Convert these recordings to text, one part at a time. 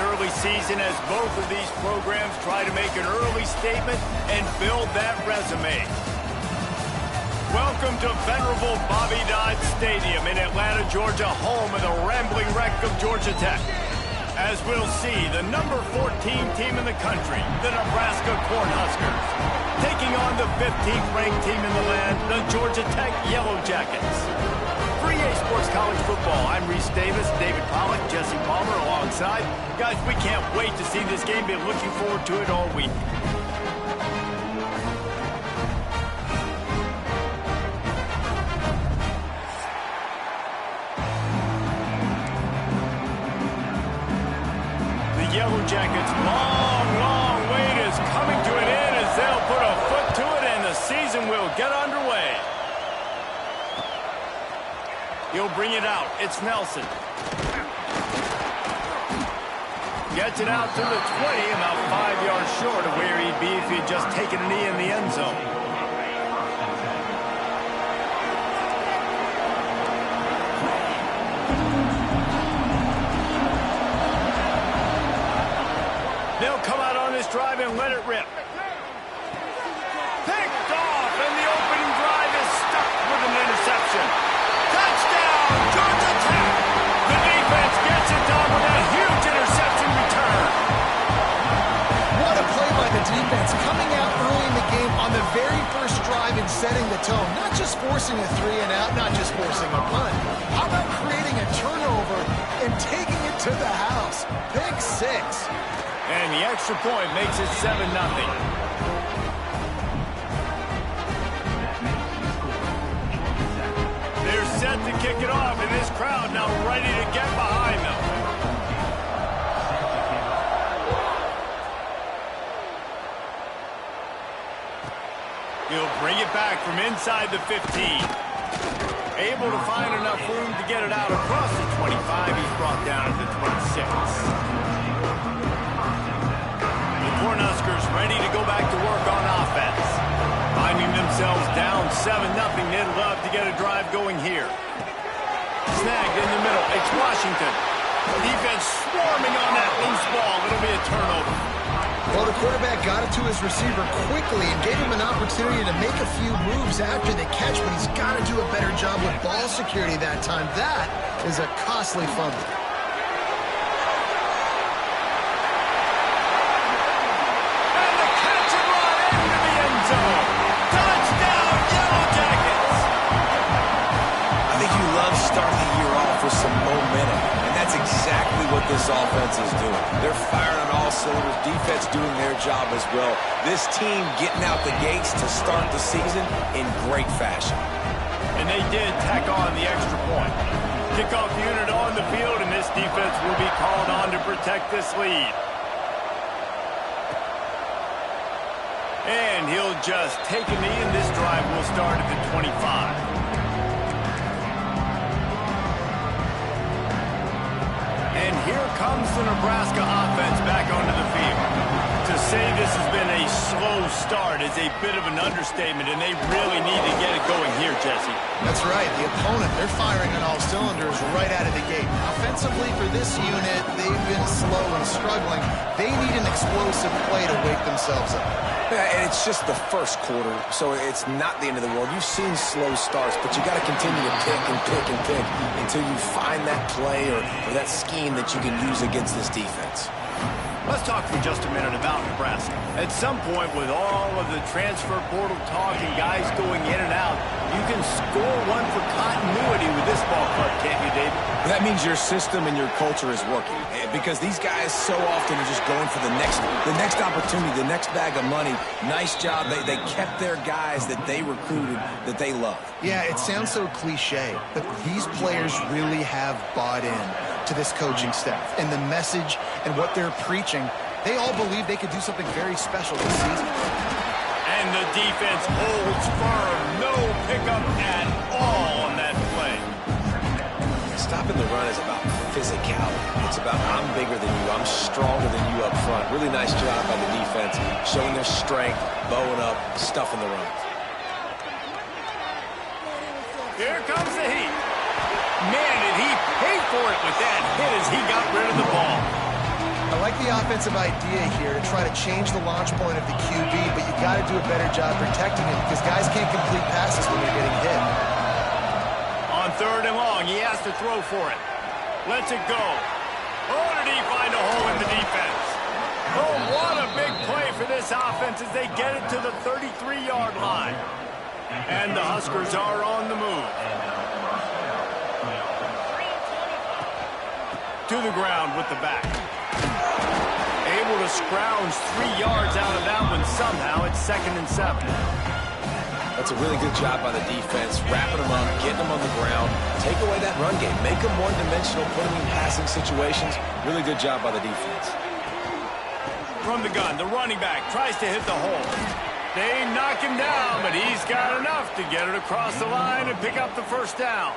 early season as both of these programs try to make an early statement and build that resume. Welcome to venerable Bobby Dodd Stadium in Atlanta, Georgia, home of the rambling wreck of Georgia Tech. As we'll see, the number 14 team in the country, the Nebraska Cornhuskers, taking on the 15th ranked team in the land, the Georgia Tech Yellow Jackets. For EA Sports College Football, I'm Reese Davis, David Pollack, Jesse Palmer alongside. Guys, we can't wait to see this game. Been looking forward to it all week. The Yellow Jackets' long wait is coming to an end as they'll put a foot to it and the season will get underway. He'll bring it out. It's Nelson. Gets it out to the 20, about 5 yards short of where he'd be if he'd just taken a knee in the end zone. They'll come out on this drive and let it rip. Picked off, and the opening drive is stuck with an interception. Touchdown, Georgia Tech! The defense gets it done with a huge interception return. What a play by the defense, coming out early in the game on the very first drive and setting the tone. Not just forcing a 3-and-out, not just forcing a punt. How about creating a turnover and taking it to the house? Pick six. And the extra point makes it 7-0. Set to kick it off, and this crowd now ready to get behind them. He'll bring it back from inside the 15. Able to find enough room to get it out across the 25. He's brought down at the 26. The Cornhuskers ready to go back to work on offense. Finding themselves down 7-0, they'd love to get a drive going here. Snagged in the middle, it's Washington. Defense swarming on that loose ball. It'll be a turnover. Well, the quarterback got it to his receiver quickly and gave him an opportunity to make a few moves after the catch, but he's got to do a better job with ball security that time. That is a costly fumble. And the catch and run into the end zone. Touchdown, Yellow Jackets! I think you love starting the year off with some momentum, and that's exactly what this offense is doing. They're firing on all cylinders, defense doing their job as well. This team getting out the gates to start the season in great fashion. And they did tack on the extra point. Kickoff unit on the field, and this defense will be called on to protect this lead. And he'll just take a knee, and this drive will start at the 25. And here comes the Nebraska offense back onto the field. To say this has been a slow start is a bit of an understatement, and they really need to get it going here, Jesse. That's right. The opponent, they're firing on all cylinders right out of the gate. Offensively for this unit, they've been slow and struggling. They need an explosive play to wake themselves up. Yeah, and it's just the first quarter, so it's not the end of the world. You've seen slow starts, but you got to continue to pick and pick and pick until you find that play or that scheme that you can use against this defense. Let's talk for just a minute about Nebraska. At some point, with all of the transfer portal talk and guys going in and out, you can score one for continuity with this ball club, can't you, David? That means your system and your culture is working, because these guys so often are just going for the next opportunity, the next bag of money. Nice job. They kept their guys that they recruited, that they love. Yeah, it sounds so cliche, but these players really have bought in to this coaching staff and the message and what they're preaching. They all believe they could do something very special this season. And the defense holds firm. No pickup at all on that play. Stopping the run is about physicality. It's about I'm bigger than you, I'm stronger than you up front. Really nice job by the defense, showing their strength, bowing up, stuffing the run. Here comes the heat. Man, did he pay for it with that hit as he got rid of the ball. I like the offensive idea here to try to change the launch point of the QB, but you got to do a better job protecting him because guys can't complete passes when they're getting hit. On 3rd and long, he has to throw for it. Lets it go. Oh, did he find a hole in the defense? Oh, what a big play for this offense as they get it to the 33-yard line. And the Huskers are on the move. To the ground with the back. Able to scrounge 3 yards out of that one somehow. It's 2nd and 7. That's a really good job by the defense, wrapping them up, getting them on the ground, take away that run game, make them one-dimensional, put them in passing situations. Really good job by the defense. From the gun, the running back tries to hit the hole. They knock him down, but he's got enough to get it across the line and pick up the 1st down.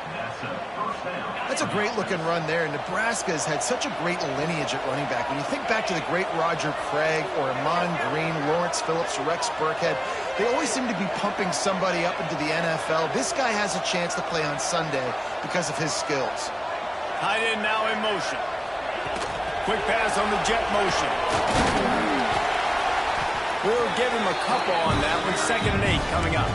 That's a great-looking run there. Nebraska has had such a great lineage at running back. When you think back to the great Roger Craig or Amon Green, Lawrence Phillips, Rex Burkhead, they always seem to be pumping somebody up into the NFL. This guy has a chance to play on Sunday because of his skills. Tight end now in motion. Quick pass on the jet motion. We'll give him a couple on that one. 2nd and 8 coming up.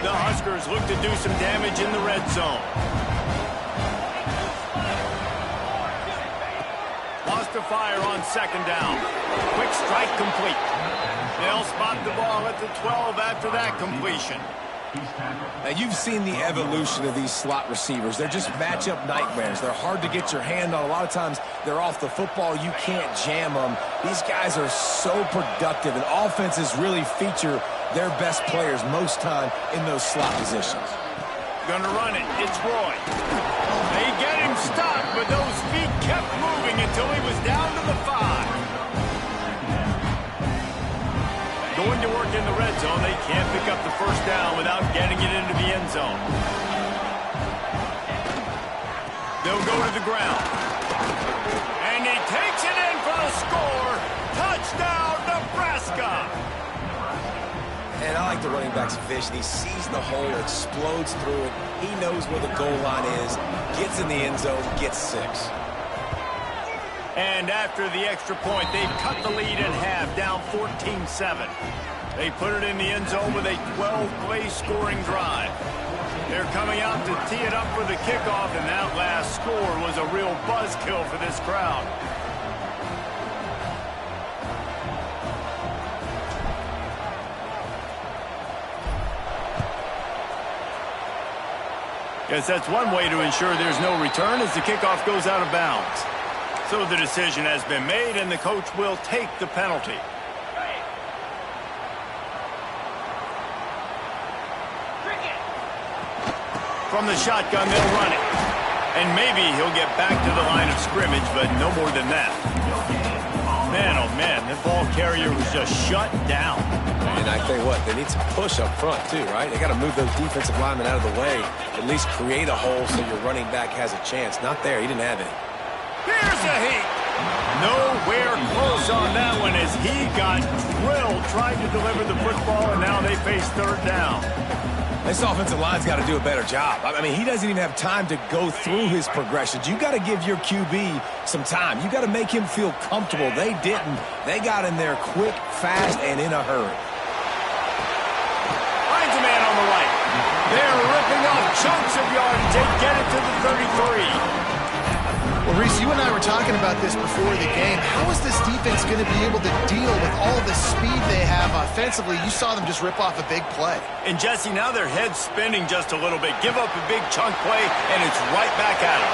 The Huskers look to do some damage in the red zone. Lost to fire on 2nd down. Quick strike complete. They'll spot the ball at the 12 after that completion. Now, you've seen the evolution of these slot receivers. They're just matchup nightmares. They're hard to get your hand on. A lot of times, they're off the football. You can't jam them. These guys are so productive, and offenses really feature their best players most time in those slot positions. Gonna run it. It's Roy. They get him stopped, but those feet kept moving until he was down to the 5. Going to work in the red zone. They can't pick up the 1st down without getting it into the end zone. They'll go to the ground. And he takes it in for the score. Touchdown, Nebraska. And I like the running back's vision. He sees the hole, explodes through it. He knows where the goal line is, gets in the end zone, gets 6. And after the extra point, they've cut the lead in half, down 14-7. They put it in the end zone with a 12-play scoring drive. They're coming out to tee it up for the kickoff, and that last score was a real buzzkill for this crowd. Guess that's one way to ensure there's no return as the kickoff goes out of bounds. So the decision has been made, and the coach will take the penalty. From the shotgun, they'll run it. And maybe he'll get back to the line of scrimmage, but no more than that. Man, oh man, the ball carrier was just shut down. And I tell you what, they need some push up front too, right? They got to move those defensive linemen out of the way, at least create a hole so your running back has a chance. Not there, he didn't have any. Here's a heat. Nowhere close on that one as he got drilled trying to deliver the football, and now they face 3rd down. This offensive line's got to do a better job. I mean, he doesn't even have time to go through his progressions. You got to give your QB some time. You got to make him feel comfortable. They didn't. They got in there quick, fast, and in a hurry. Finds a man on the right. They're ripping off chunks of yardage. They get it to the 33. Well, Reese, you and I were talking about this before the game. How is this defense going to be able to deal with all the speed they have offensively? You saw them just rip off a big play. And, Jesse, now their head's spinning just a little bit. Give up a big chunk play, and it's right back at him.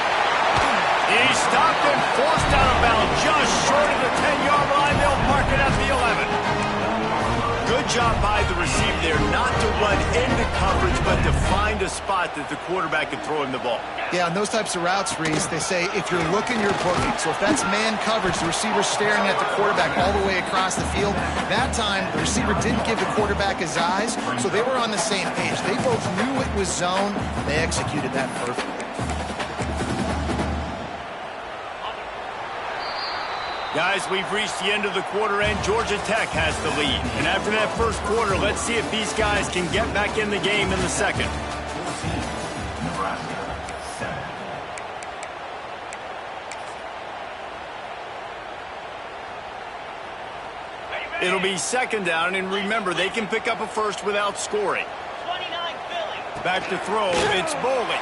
He's stopped and forced out of bounds just short of the 10-yard line. They'll mark it at the 11. Good job by the receiver there not to run into coverage, but to find a spot that the quarterback can throw him the ball. Yeah, on those types of routes, Reese, they say if you're looking, you're booking. So if that's man coverage, the receiver's staring at the quarterback all the way across the field. That time, the receiver didn't give the quarterback his eyes, so they were on the same page. They both knew it was zone. They executed that perfectly. Guys, we've reached the end of the quarter, and Georgia Tech has the lead. And after that first quarter, let's see if these guys can get back in the game in the second. It'll be second down, and remember, they can pick up a first without scoring. Back to throw, it's Boley.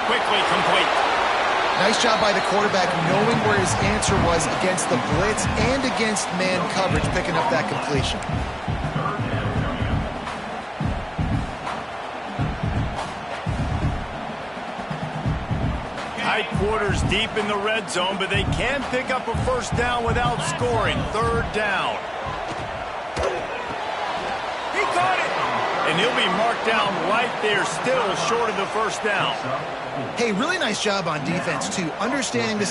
Quickly complete. Nice job by the quarterback knowing where his answer was against the blitz and against man coverage, picking up that completion. Tight quarters deep in the red zone, but they can pick up a first down without scoring. Third down. He caught it! And he'll be marked down right there, still short of the first down. Hey, really nice job on defense, too. Understanding this.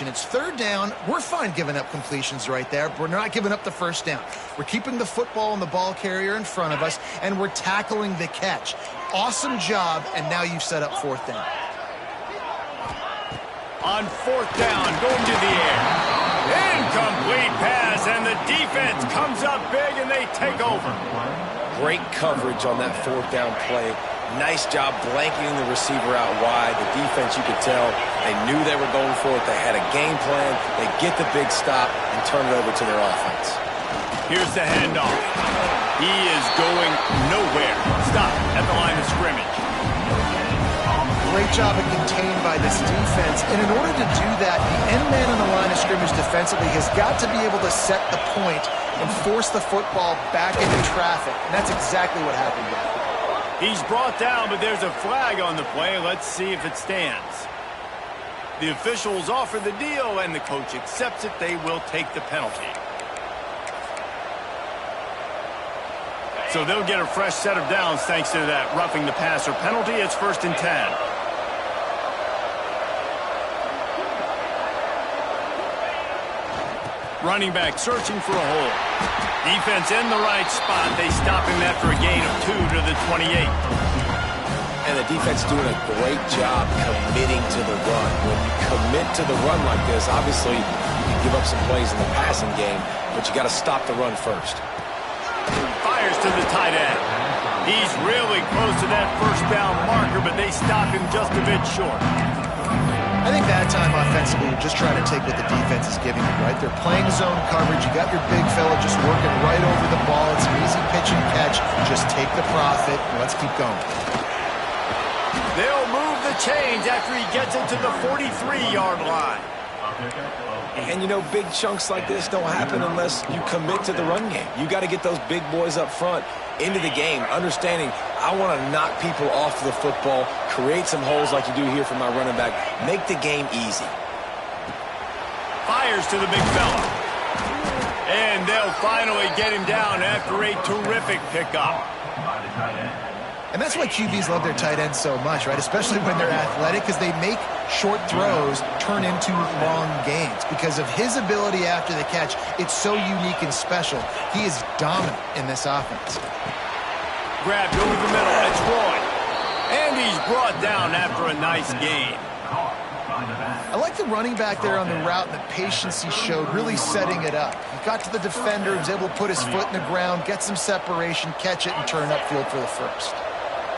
It's third down. We're fine giving up completions right there. We're not giving up the first down. We're keeping the football and the ball carrier in front of us, and we're tackling the catch. Awesome job, and now you've set up fourth down. On fourth down, going to the air. Incomplete pass, and the defense comes up big, and they take over. Great coverage on that fourth down play. Nice job blanketing the receiver out wide. The defense, you could tell, they knew they were going for it. They had a game plan. They get the big stop and turn it over to their offense. Here's the handoff. He is going nowhere. Stop at the line of scrimmage. Great job of contained by this defense. And in order to do that, the end man on the line of scrimmage defensively has got to be able to set the point and force the football back into traffic. And that's exactly what happened there. He's brought down, but there's a flag on the play. Let's see if it stands. The officials offer the deal, and the coach accepts it. They will take the penalty. So they'll get a fresh set of downs thanks to that roughing the passer penalty. It's 1st and 10. Running back searching for a hole. Defense in the right spot. They stop him after a gain of 2 to the 28. And the defense doing a great job committing to the run. When you commit to the run like this, obviously you can give up some plays in the passing game, but you got to stop the run first. Fires to the tight end. He's really close to that first down marker, but they stop him just a bit short. I think that time offensively, you're just trying to take what the defense is giving you, right? They're playing zone coverage. You got your big fella just working right over the ball. It's an easy pitch and catch. Just take the profit, and let's keep going. They'll move the chains after he gets it to the 43-yard line. And, you know, big chunks like this don't happen unless you commit to the run game. You got to get those big boys up front into the game, understanding I want to knock people off the football, create some holes like you do here for my running back, make the game easy. Fires to the big fella. And they'll finally get him down after a terrific pickup. And that's why QBs love their tight ends so much, right? Especially when they're athletic, because they make short throws turn into long gains. Because of his ability after the catch, it's so unique and special. He is dominant in this offense. Grabbed over the middle. It's Roy. And he's brought down after a nice gain. I like the running back there on the route and the patience he showed, really setting it up. He got to the defender, was able to put his foot in the ground, get some separation, catch it, and turn upfield for the first.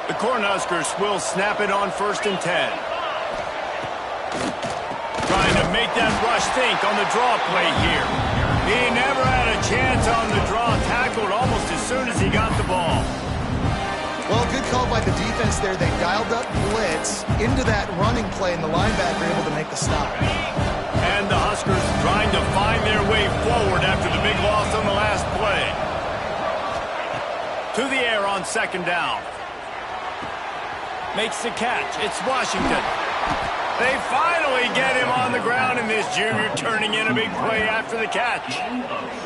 The Cornhuskers will snap it on 1st and 10. Trying to make that rush think on the draw play here. He never had a chance on the draw, tackled almost as soon as he got the ball. Well, good call by the defense there. They dialed up blitz into that running play, and the linebacker able to make the stop. And the Huskers trying to find their way forward after the big loss on the last play. To the air on 2nd down. Makes the catch. It's Washington. They finally get him on the ground, and this junior turning in a big play after the catch.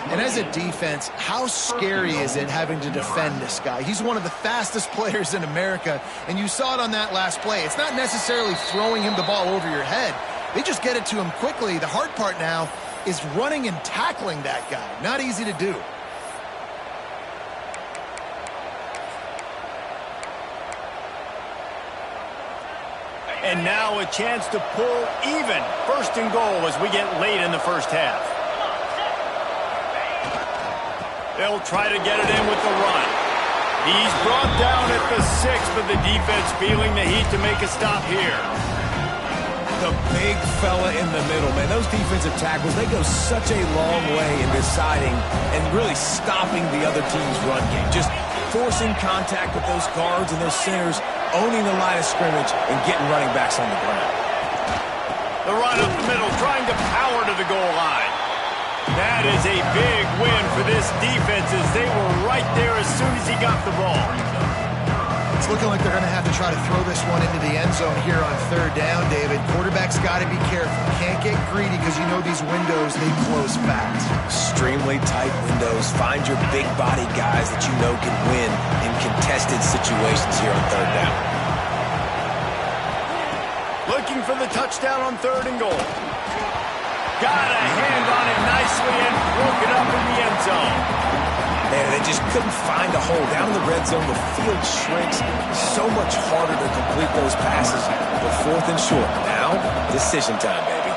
And as a defense, how scary is it having to defend this guy? He's one of the fastest players in America, and you saw it on that last play. It's not necessarily throwing him the ball over your head. They just get it to him quickly. The hard part now is running and tackling that guy. Not easy to do. And now a chance to pull even. First and goal as we get late in the first half. They'll try to get it in with the run. He's brought down at the 6, but the defense feeling the heat to make a stop here. The big fella in the middle, man. Those defensive tackles, they go such a long way in deciding and really stopping the other team's run game. Just forcing contact with those guards and those centers, owning the line of scrimmage, and getting running backs on the ground. The run up the middle, trying to power to the goal line. That is a big win for this defense as they were right there as soon as he got the ball. It's looking like they're going to have to try to throw this one into the end zone here on third down, David. Quarterback's got to be careful. Can't get greedy because you know these windows, they close fast. Extremely tight windows. Find your big body guys that you know can win in contested situations here on third down. Looking for the touchdown on third and goal. Got a hand on it nicely and broke it up in the end zone. Man, they just couldn't find a hole. Down in the red zone, the field shrinks. So much harder to complete those passes. But fourth and short. Now, decision time, baby.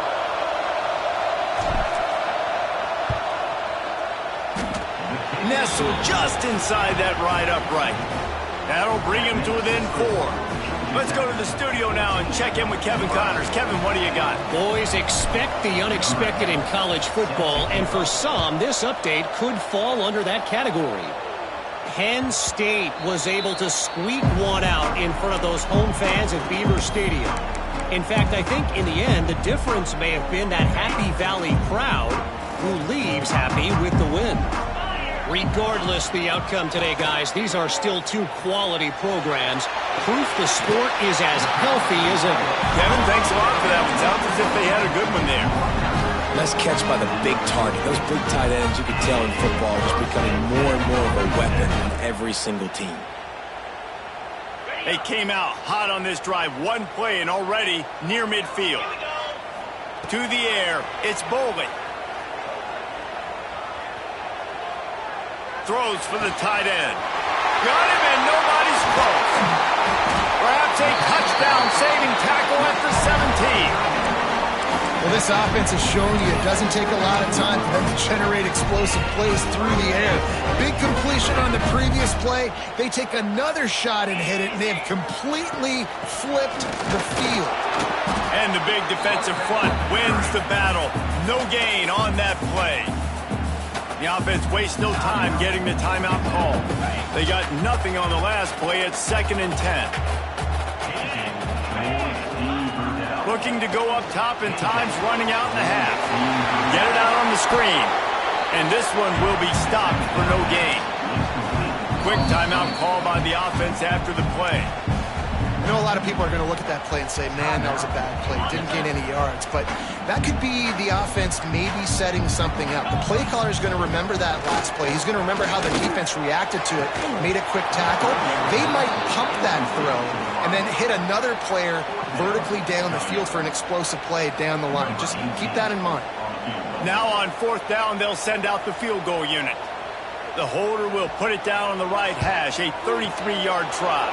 Nestled just inside that right upright. That'll bring him to within 4. Let's go to the studio now and check in with Kevin Connors. Kevin, what do you got? Boys, expect the unexpected in college football, and for some, this update could fall under that category. Penn State was able to squeak one out in front of those home fans at Beaver Stadium. In fact, I think in the end, the difference may have been that Happy Valley crowd who leaves happy with the win. Regardless the outcome today, guys, these are still two quality programs. Proof the sport is as healthy as ever. Kevin, thanks a lot for that one. Sounds as if they had a good one there. Nice catch by the big target. Those big tight ends, you can tell in football, are just becoming more and more of a weapon on every single team. They came out hot on this drive. One play and already near midfield. To the air, it's Boley. Throws for the tight end. Got him and nobody's close. Perhaps a touchdown-saving tackle at the 17. Well, this offense has shown you it doesn't take a lot of time for them to generate explosive plays through the air. Big completion on the previous play. They take another shot and hit it, and they have completely flipped the field. And the big defensive front wins the battle. No gain on that play. The offense wastes no time getting the timeout call. They got nothing on the last play at 2nd and 10. Looking to go up top, and time's running out in the half. Get it out on the screen. And this one will be stopped for no gain. Quick timeout call by the offense after the play. I know a lot of people are going to look at that play and say, man, that was a bad play. Didn't gain any yards. But that could be the offense maybe setting something up. The play caller is going to remember that last play. He's going to remember how the defense reacted to it, made a quick tackle. They might pump that throw and then hit another player vertically down the field for an explosive play down the line. Just keep that in mind. Now on 4th down, they'll send out the field goal unit. The holder will put it down on the right hash, a 33-yard try.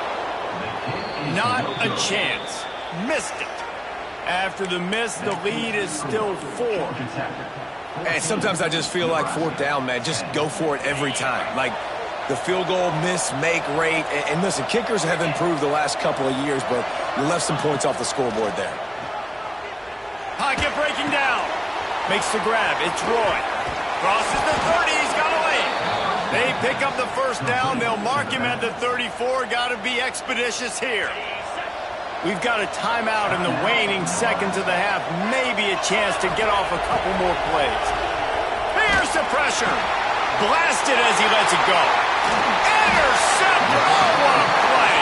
Not a chance. Missed it. After the miss, the lead is still 4. And sometimes I just feel like 4th down, man. Just go for it every time. Like the field goal miss, make rate. And listen, kickers have improved the last couple of years, but you left some points off the scoreboard there. Pocket breaking down. Makes the grab. It's Roy. Crosses the 30. He's got away. They pick up the first down. They'll mark him at the 34. Got to be expeditious here. We've got a timeout in the waning seconds of the half. Maybe a chance to get off a couple more plays. Here's the pressure. Blasted as he lets it go. Intercepted. Oh, what a play.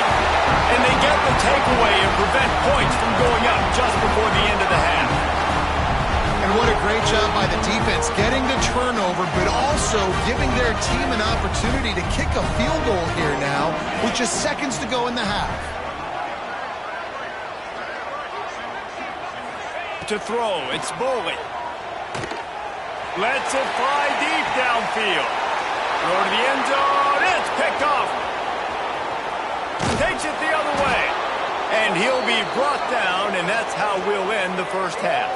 And they get the takeaway and prevent points from going up just before the end of the half. And what a great job by the defense, getting the turnover, but also giving their team an opportunity to kick a field goal here now with just seconds to go in the half. To throw, it's Boley. Lets it fly deep downfield. Throw to the end zone, it's picked off. Takes it the other way. And he'll be brought down, and that's how we'll end the first half.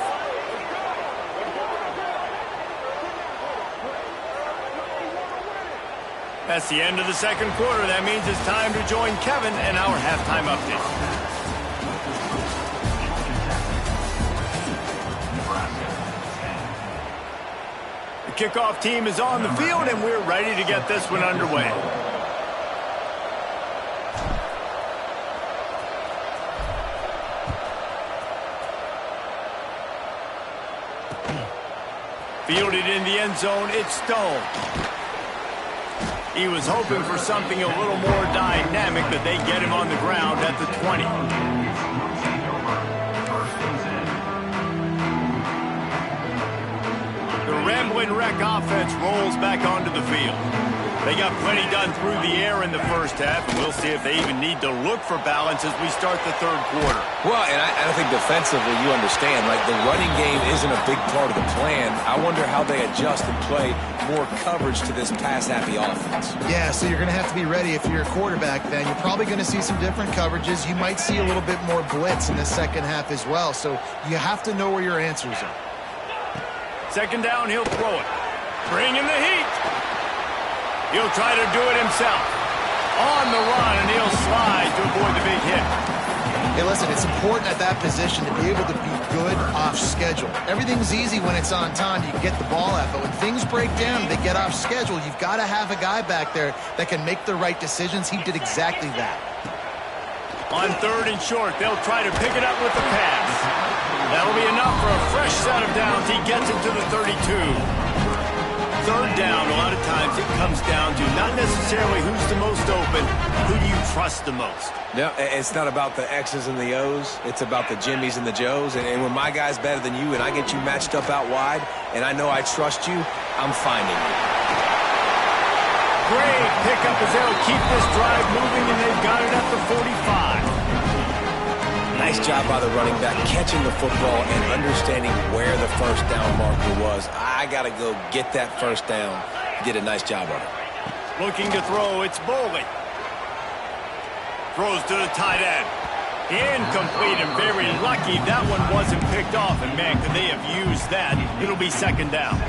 That's the end of the second quarter. That means it's time to join Kevin and our halftime update. The kickoff team is on the field, and we're ready to get this one underway. Fielded in the end zone, it's Stone. He was hoping for something a little more dynamic, but they get him on the ground at the 20. The Rambling Wreck offense rolls back onto the field. They got plenty done through the air in the first half, and we'll see if they even need to look for balance as we start the third quarter. Well, and I think defensively you understand, like the running game isn't a big part of the plan. I wonder how they adjust and play more coverage to this pass-happy offense. Yeah, so you're going to have to be ready if you're a quarterback then. You're probably going to see some different coverages. You might see a little bit more blitz in the second half as well, so you have to know where your answers are. Second down, he'll throw it. Bring in the heat. He'll try to do it himself. On the run, and he'll slide to avoid the big hit. Hey, listen, it's important at that position to be able to be good off schedule. Everything's easy when it's on time. You can get the ball out, but when things break down, they get off schedule. You've got to have a guy back there that can make the right decisions. He did exactly that. On third and short, they'll try to pick it up with the pass. That'll be enough for a fresh set of downs. He gets it to the 32. Third down, a lot of times it comes down to not necessarily who's the most open, who do you trust the most? Yeah, it's not about the X's and the O's. It's about the Jimmies and the Joes. And when my guy's better than you and I get you matched up out wide and I know I trust you, I'm finding you. Great pickup as they'll keep this drive moving, and they've got it at the 45. Nice job by the running back catching the football and understanding where the first down marker was. I got to go get that first down. He did a nice job on it. Looking to throw, it's Boley. Throws to the tight end. Incomplete, and very lucky that one wasn't picked off. And, man, could they have used that? It'll be second down.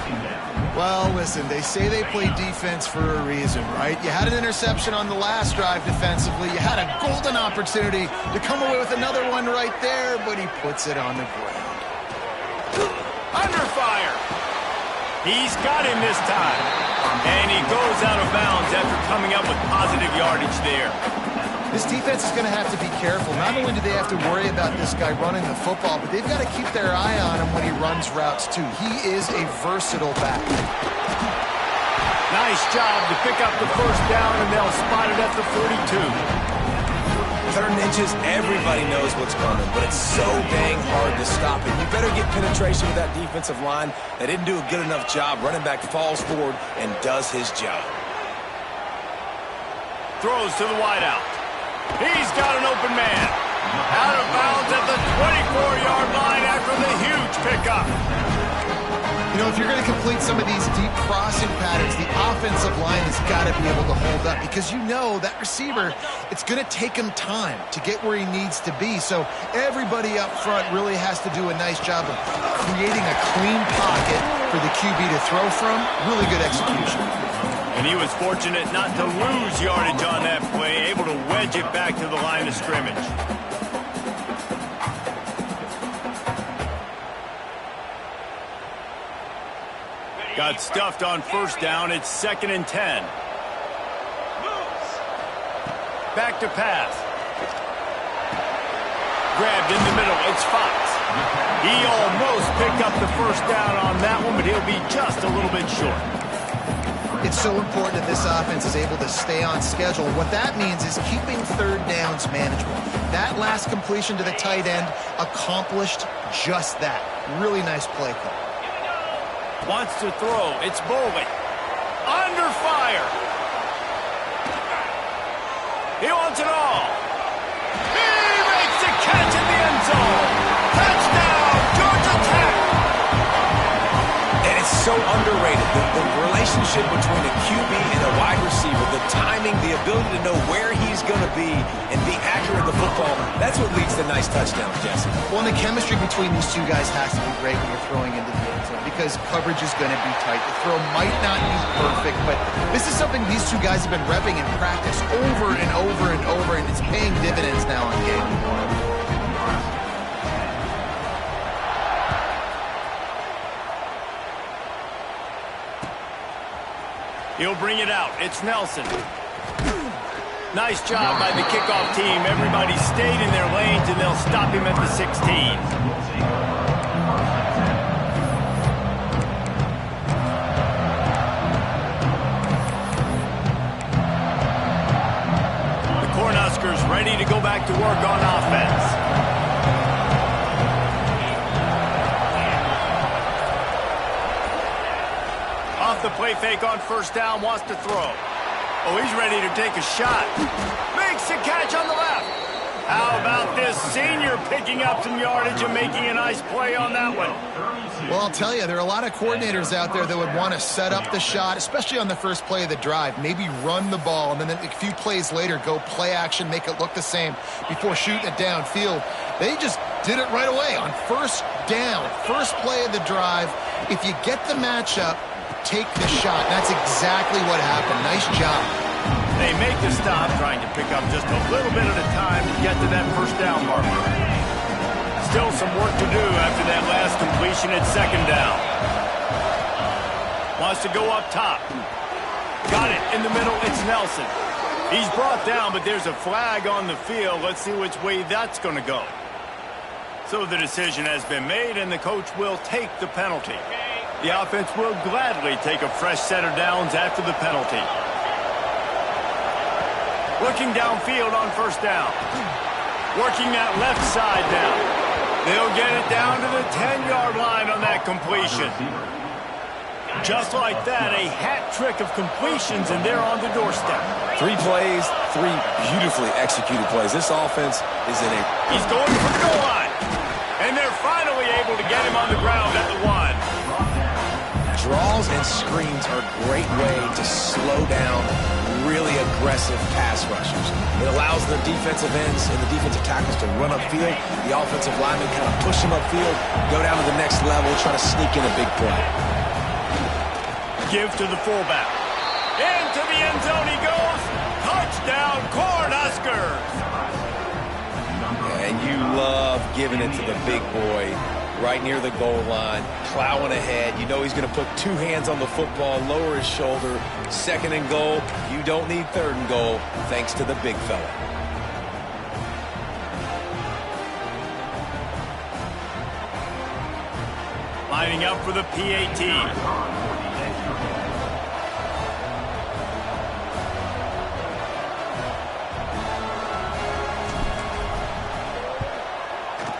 Well, listen, they say they play defense for a reason, right? You had an interception on the last drive defensively. You had a golden opportunity to come away with another one right there, but he puts it on the ground. Under fire. He's got him this time. And he goes out of bounds after coming up with positive yardage there. This defense is going to have to be careful. Not only do they have to worry about this guy running the football, but they've got to keep their eye on him when he runs routes, too. He is a versatile back. Nice job to pick up the first down, and they'll spot it at the 42. Third and inches, everybody knows what's coming, but it's so dang hard to stop it. You better get penetration with that defensive line. They didn't do a good enough job. Running back falls forward and does his job. Throws to the wideout. He's got an open man. Out of bounds at the 24-yard line after the huge pickup. You know, if you're going to complete some of these deep crossing patterns, the offensive line has got to be able to hold up because you know that receiver, it's going to take him time to get where he needs to be. So everybody up front really has to do a nice job of creating a clean pocket for the QB to throw from. Really good execution. And he was fortunate not to lose yardage on that play, able to wedge it back to the line of scrimmage. Got stuffed on first down. It's 2nd and 10. Back to pass. Grabbed in the middle. It's Fox. He almost picked up the first down on that one, but he'll be just a little bit short. It's so important that this offense is able to stay on schedule. What that means is keeping third downs manageable. That last completion to the tight end accomplished just that. Really nice play call. Wants to throw. It's Boley. Under fire. He wants it all. He makes the catch in the end zone. Touchdown, Georgia Tech. And it's so underrated. The relationship between a QB and a wide receiver, the timing, the ability to know where he's going to be and be accurate in the football football, that's what leads to nice touchdowns, Jesse. Well, and the chemistry between these two guys has to be great when you're throwing into the end zone because coverage is going to be tight. The throw might not be perfect, but this is something these two guys have been repping in practice over and over and over, and it's paying dividends now on game one. He'll bring it out. It's Nelson. Nice job by the kickoff team. Everybody stayed in their lanes, and they'll stop him at the 16. The Cornhuskers ready to go back to work on offense. Off the play fake on first down, wants to throw. Oh, he's ready to take a shot. Makes a catch on the left. How about this senior picking up some yardage and making a nice play on that one? Well, I'll tell you, there are a lot of coordinators out there that would want to set up the shot, especially on the first play of the drive. Maybe run the ball, and then a few plays later, go play action, make it look the same before shooting it downfield. They just did it right away on first down, first play of the drive. If you get the matchup, take the shot. That's exactly what happened. Nice job. They make the stop, trying to pick up just a little bit at a time to get to that first down marker. Still some work to do after that last completion at second down. Wants to go up top. Got it in the middle. It's Nelson. He's brought down, but there's a flag on the field. Let's see which way that's going to go. So the decision has been made, and the coach will take the penalty. The offense will gladly take a fresh set of downs after the penalty. Looking downfield on first down. Working that left side now. They'll get it down to the 10-yard line on that completion. Just like that, a hat trick of completions, and they're on the doorstep. 3 plays, 3 beautifully executed plays. This offense is in a... He's going for the goal line. And they're finally able to get him on the ground at the 1. Draws and screens are a great way to slow down really aggressive pass rushers. It allows the defensive ends and the defensive tackles to run upfield. The offensive linemen kind of push them upfield, go down to the next level, try to sneak in a big play. Give to the fullback. Into the end zone he goes. Touchdown, Cornhuskers. And you love giving it to the big boy right near the goal line, plowing ahead. You know he's going to put 2 hands on the football, lower his shoulder. Second and goal. You don't need third and goal, thanks to the big fella. Lining up for the PAT.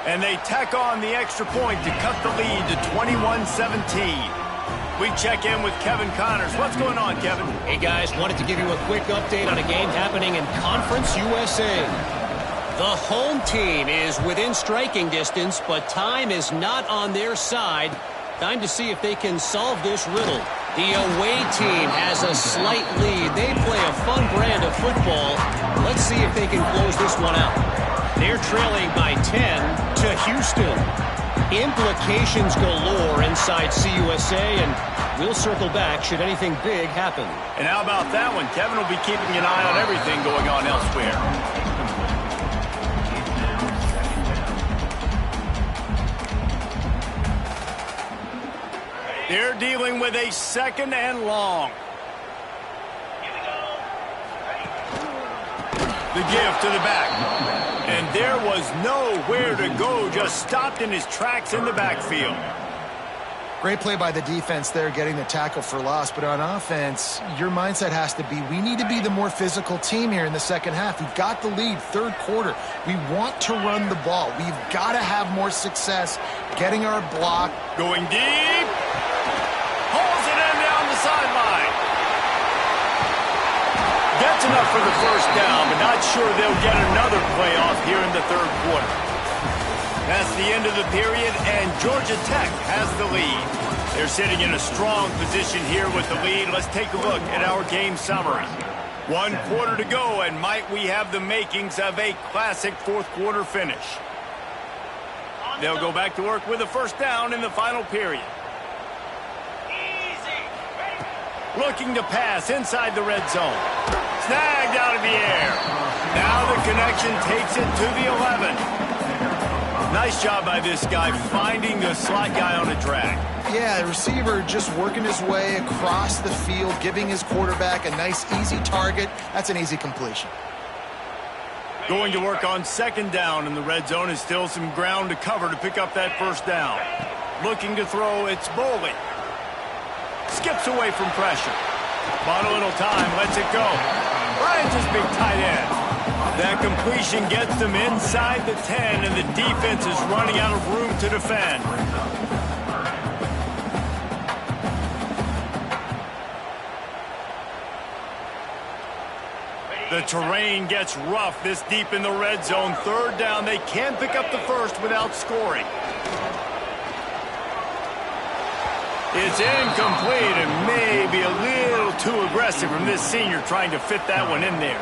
And they tack on the extra point to cut the lead to 21-17. We check in with Kevin Connors. What's going on, Kevin? Hey, guys, wanted to give you a quick update on a game happening in Conference USA. The home team is within striking distance, but time is not on their side. Time to see if they can solve this riddle. The away team has a slight lead. They play a fun brand of football. Let's see if they can close this one out. They're trailing by 10 to Houston. Implications galore inside CUSA, and we'll circle back should anything big happen. And how about that one? Kevin will be keeping an eye on everything going on elsewhere. They're dealing with a second and long. The give to the back. And there was nowhere to go, just stopped in his tracks in the backfield. Great play by the defense there, getting the tackle for loss. But on offense, your mindset has to be, we need to be the more physical team here in the second half. We've got the lead, third quarter. We want to run the ball. We've got to have more success getting our block. Going deep. Hauls it in down the sideline. That's enough for the first down, but not sure they'll get another play off here in the third quarter. That's the end of the period, and Georgia Tech has the lead. They're sitting in a strong position here with the lead. Let's take a look at our game summary. 1 quarter to go, and might we have the makings of a classic fourth quarter finish. They'll go back to work with a first down in the final period. Looking to pass inside the red zone. Snagged out of the air. Now the connection takes it to the 11. Nice job by this guy finding the slot guy on a drag. Yeah, the receiver just working his way across the field, giving his quarterback a nice, easy target. That's an easy completion. Going to work on second down in the red zone is still some ground to cover to pick up that first down. Looking to throw, it's Boley. Skips away from pressure. Bought a little time, lets it go. Finds his big tight end. That completion gets them inside the 10, and the defense is running out of room to defend. The terrain gets rough this deep in the red zone. Third down, they can pick up the first without scoring. It's incomplete and maybe a little too aggressive from this senior trying to fit that one in there.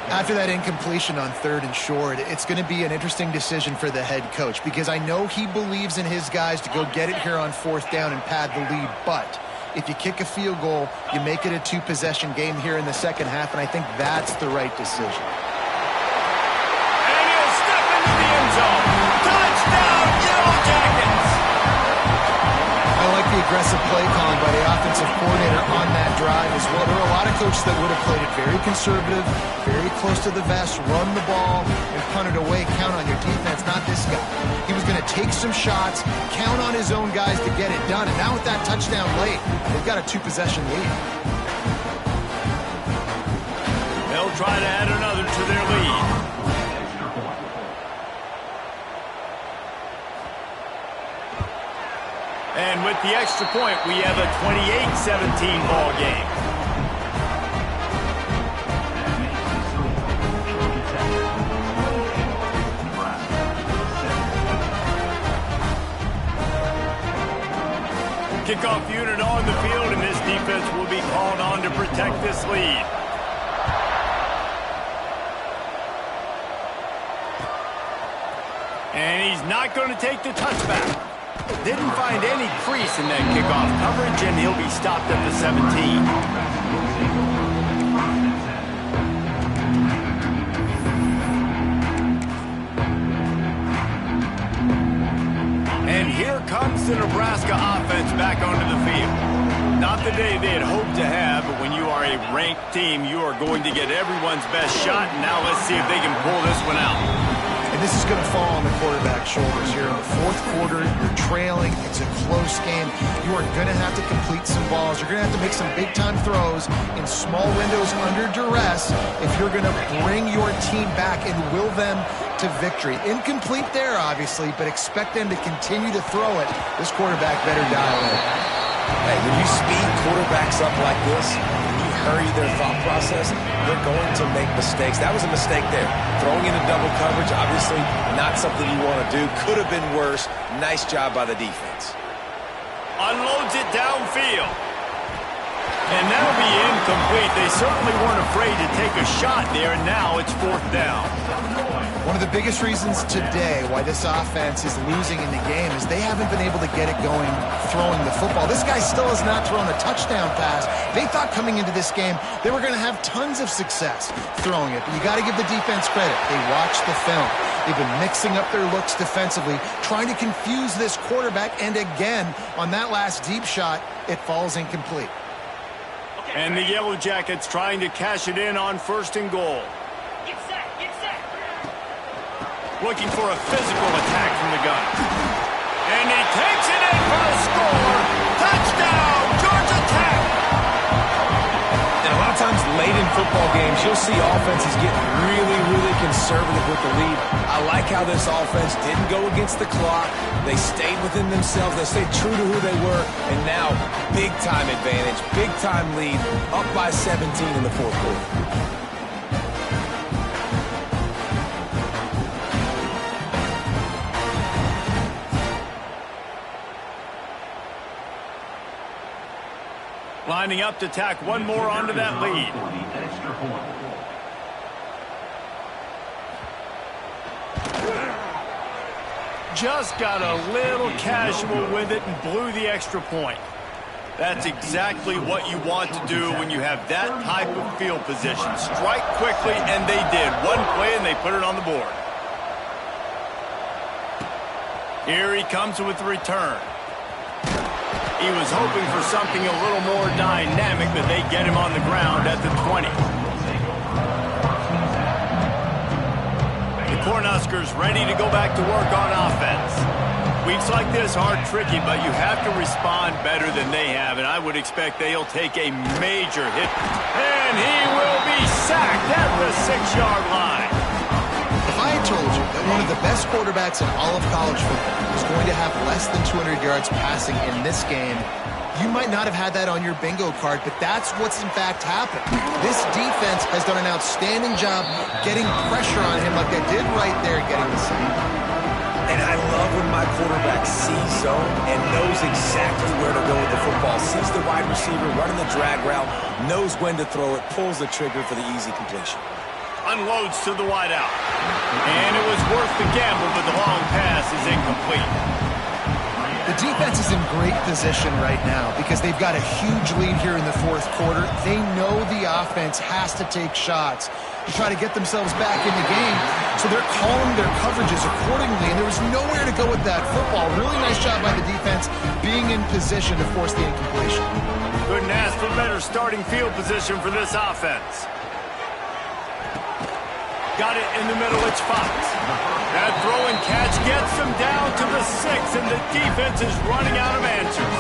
After that incompletion on third and short, it's going to be an interesting decision for the head coach because I know he believes in his guys to go get it here on fourth down and pad the lead, but if you kick a field goal, you make it a two-possession game here in the second half, and I think that's the right decision. And he'll step into the end zone. Touchdown, Yellow Jackets! I like the aggressive play calling by the offensive coordinator on that drive as well. There are a lot of coaches that would have played it very conservative, very close to the vest, run the ball, and punt it away. Count on your defense, not this guy. He was going to take some shots, count on his own guys to get it done, and now with that touchdown late, they've got a two-possession lead. They'll try to add another to their lead. And with the extra point, we have a 28-17 ball game. Kickoff unit on the field, and this defense will be called on to protect this lead. And he's not going to take the touchback. Didn't find any crease in that kickoff coverage, and he'll be stopped at the 17. And here comes the Nebraska offense back onto the field. Not the day they had hoped to have, but when you are a ranked team, you are going to get everyone's best shot. And now let's see if they can pull this one out. And this is going to fall on the quarterback's shoulders here in the fourth quarter. You're trailing. It's a close game. You are going to have to complete some balls. You're going to have to make some big-time throws in small windows under duress if you're going to bring your team back and will them to victory. Incomplete there, obviously, but expect them to continue to throw it. This quarterback better dial in. Hey, when you speed quarterbacks up like this, hurry their thought process, they're going to make mistakes. That was a mistake there. Throwing into double coverage, obviously not something you want to do. Could have been worse. Nice job by the defense. Unloads it downfield. And that'll be incomplete. They certainly weren't afraid to take a shot there, and now it's fourth down. One of the biggest reasons today why this offense is losing in the game is they haven't been able to get it going throwing the football. This guy still has not thrown a touchdown pass. They thought coming into this game they were going to have tons of success throwing it, but you got to give the defense credit. They watched the film. They've been mixing up their looks defensively, trying to confuse this quarterback, and again, on that last deep shot, it falls incomplete. And the Yellow Jackets trying to cash it in on first and goal. Get set, get set. Looking for a physical attack from the gun. And he takes it in for a score. Touchdown, Georgia Tech. And a lot of times late in football games, you'll see offenses get really conservative with the lead. I like how this offense didn't go against the clock. They stayed within themselves. They stayed true to who they were. And now, big-time advantage, big-time lead, up by 17 in the fourth quarter. lining up to tack one more onto that lead. Just got a little casual with it and blew the extra point. That's exactly what you want to do when you have that type of field position. Strike quickly, and they did. One play, and they put it on the board. Here he comes with the return. He was hoping for something a little more dynamic, but they get him on the ground at the 20. The Cornhuskers ready to go back to work on offense. Weeks like this are tricky, but you have to respond better than they have, and I would expect they'll take a major hit. And he will be sacked at the 6-yard line. If I had told you that one of the best quarterbacks in all of college football was going to have less than 200 yards passing in this game, you might not have had that on your bingo card, but that's what's in fact happened. This defense has done an outstanding job getting pressure on him like they did right there getting the sack. And I love when my quarterback sees zone and knows exactly where to go with the football. Sees the wide receiver running the drag route, knows when to throw it, pulls the trigger for the easy completion. Unloads to the wideout. And it was worth the gamble, but the long pass is incomplete. The defense is in great position right now because they've got a huge lead here in the fourth quarter. They know the offense has to take shots to try to get themselves back in the game. So they're calling their coverages accordingly, and there was nowhere to go with that football. Really nice job by the defense being in position to force the incompletion. Couldn't ask for better starting field position for this offense. Got it in the middle, it's Fox. That throw and catch gets them down to the 6, and the defense is running out of answers.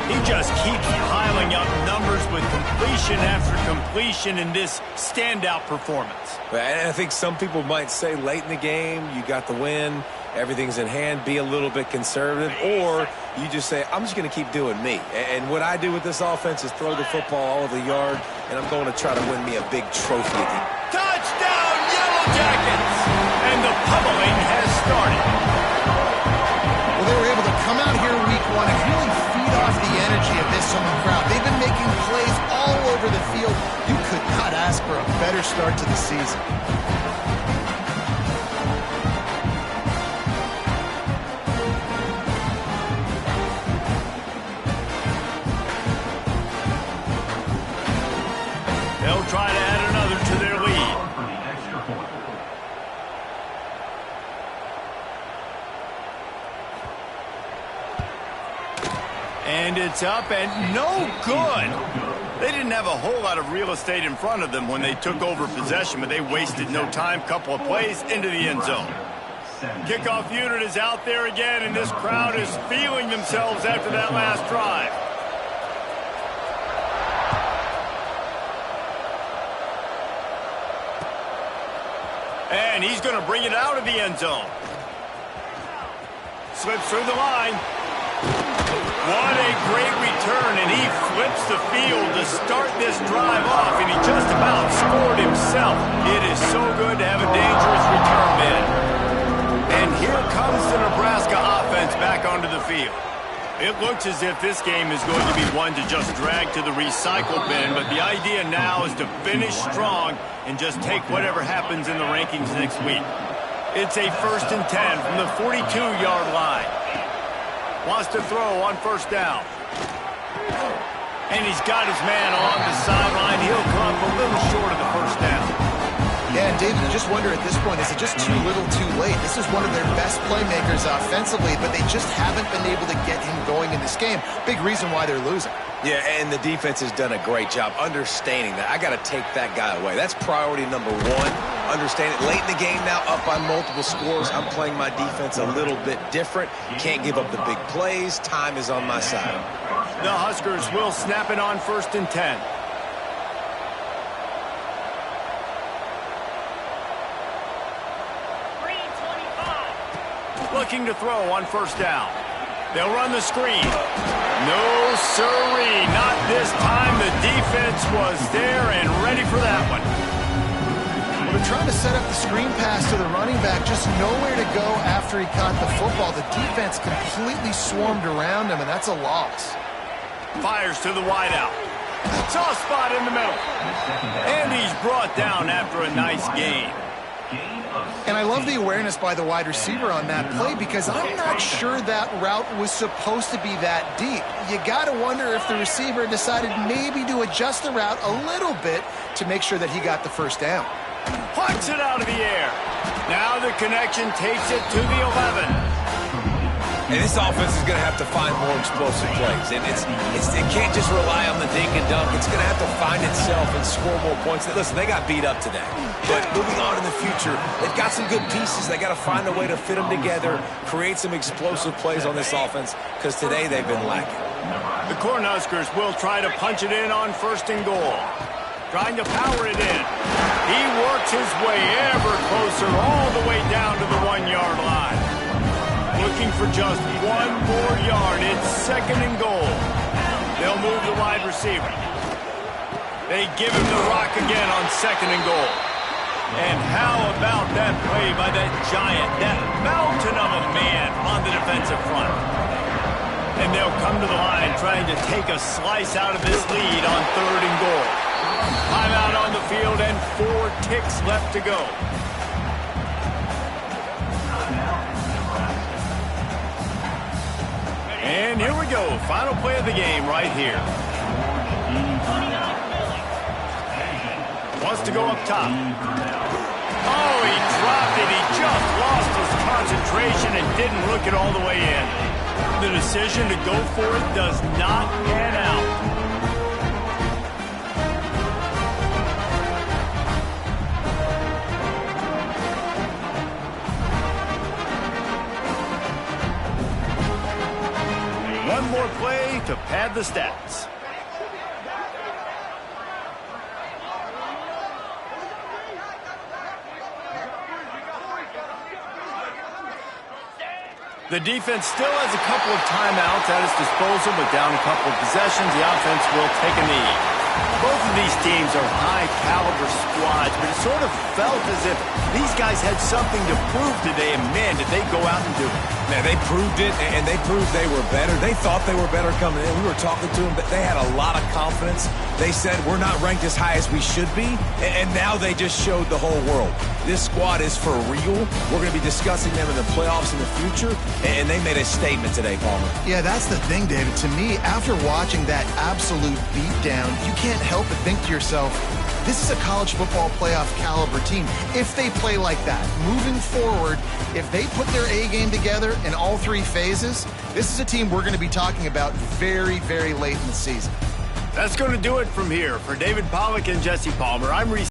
He just keeps piling up numbers with completion after completion in this standout performance. And I think some people might say late in the game, you got the win, everything's in hand, be a little bit conservative, or you just say, I'm just going to keep doing me. And what I do with this offense is throw the football all over the yard, and I'm going to try to win me a big trophy again. Touchdown, Yellow Jackets! And the pummeling has started. Well, they were able to come out here week one and really feed off the energy of this home crowd. They've been making plays all over the field. You could not ask for a better start to the season. They'll try to add another to their lead. And it's up and no good. They didn't have a whole lot of real estate in front of them when they took over possession, but they wasted no time. Couple of plays into the end zone. Kickoff unit is out there again, and this crowd is feeling themselves after that last drive. And he's going to bring it out of the end zone. Slips through the line. What a great return, and he flips the field to start this drive off, and he just about scored himself. It is so good to have a dangerous return man. And here comes the Nebraska offense back onto the field. It looks as if this game is going to be one to just drag to the recycle bin, but the idea now is to finish strong and just take whatever happens in the rankings next week. It's a 1st and 10 from the 42-yard line. Wants to throw on first down. And he's got his man on the sideline. He'll come up a little short of the first down. Yeah, and David, you just wonder at this point, is it just too little too late? This is one of their best playmakers offensively, but they just haven't been able to get him going in this game. Big reason why they're losing. Yeah, and the defense has done a great job understanding that. I got to take that guy away. That's priority number one. Understand it. Late in the game now, up by multiple scores. I'm playing my defense a little bit different. Can't give up the big plays. Time is on my side. The Huskers will snap it on 1st and 10. Looking to throw on first down. They'll run the screen. No siree, not this time. The defense was there and ready for that one. Well, they're trying to set up the screen pass to the running back, just nowhere to go after he caught the football. The defense completely swarmed around him, and that's a loss. Fires to the wideout. Soft spot in the middle. And he's brought down after a nice gain. And I love the awareness by the wide receiver on that play because I'm not sure that route was supposed to be that deep. You got to wonder if the receiver decided maybe to adjust the route a little bit to make sure that he got the first down. Plucks it out of the air. Now the connection takes it to the 11. And this offense is going to have to find more explosive plays. And it can't just rely on the dink and dunk. It's going to have to find itself and score more points. Listen, they got beat up today. But moving on in the future, they've got some good pieces. They got to find a way to fit them together, create some explosive plays on this offense, because today they've been lacking. The Cornhuskers will try to punch it in on 1st and goal. Trying to power it in. He works his way ever closer all the way down to the 1-yard line. Looking for just 1 more yard. It's 2nd and goal. They'll move the wide receiver. They give him the rock again on 2nd and goal. And how about that play by that giant, that mountain of a man on the defensive front? And they'll come to the line trying to take a slice out of this lead on 3rd and goal. Timeout on the field and 4 ticks left to go. And here we go. Final play of the game right here. Wants to go up top. Oh, he dropped it. He just lost his concentration and didn't look it all the way in. The decision to go for it does not pan out. One more play to pad the stats. The defense still has a couple of timeouts at its disposal, but down a couple of possessions, the offense will take a knee. Both of these teams are high-caliber squads, but it sort of felt as if these guys had something to prove today, and man, did they go out and do it. Man, they proved it, and they proved they were better. They thought they were better coming in. We were talking to them, but they had a lot of confidence. They said, we're not ranked as high as we should be, and now they just showed the whole world. This squad is for real. We're going to be discussing them in the playoffs in the future, and they made a statement today, Palmer. Yeah, that's the thing, David. To me, after watching that absolute beatdown, you can't help but think to yourself, this is a college football playoff caliber team. If they play like that, moving forward, if they put their A game together in all 3 phases, this is a team we're going to be talking about very, very late in the season. That's going to do it from here. For David Pollack and Jesse Palmer, I'm Reese.